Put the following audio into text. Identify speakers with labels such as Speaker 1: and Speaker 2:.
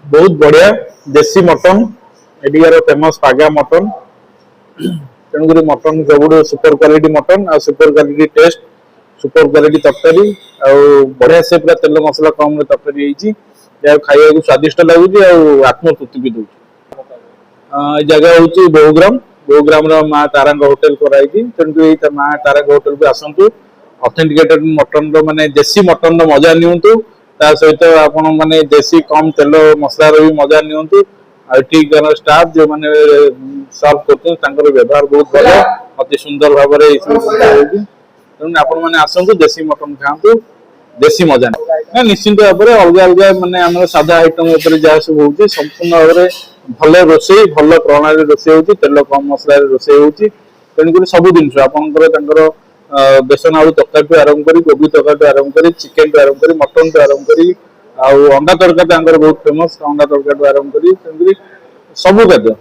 Speaker 1: बहुत बढ़िया देसी मटन एडियार फेमस पागा मटन तेणुक मटन सब सुपर क्वालिटी मटन आ super quality taste super quality तरकारी आ बढ़िया से पूरा तेल मसला कम तरकारी खाइबा स्वादिष्ट लगुच आत्मतृप्ति भी दूसरी जगह हूँ बहुग्राम माँ तारा होटेल कराई तेणुक माँ तारा होटेल को आसतु ऑथेंटिकेटेड मटन माने देसी मटन मजा नियंतु ता सहित आपण माने देसी कम तेल मसला भी मजा नियंतु ठीक स्टाफ जो माने सर्व करते व्यवहार बहुत भल अति सुंदर भाव तेणु आपण मैंने आसतु देसी मटन खातु देसी मजा ना निश्चिंत भाव में अलग अलग माने आम सादा आइटम जहाँ सब हो संपूर्ण भाव में भल रोसे भल प्रणाली रोसे हो तेल कम मसला रोसे हो तेणुक सब जिन आपंकर बेसन आलू तरकारी आरंभ कर कोबी तरकारी आरंभ कर चिकेन टू आरंभ कर मटन टू आरंभ कर अंडा तरकारी बहुत फेमस अंडा तरकारी आरंभ कर सब खाद्य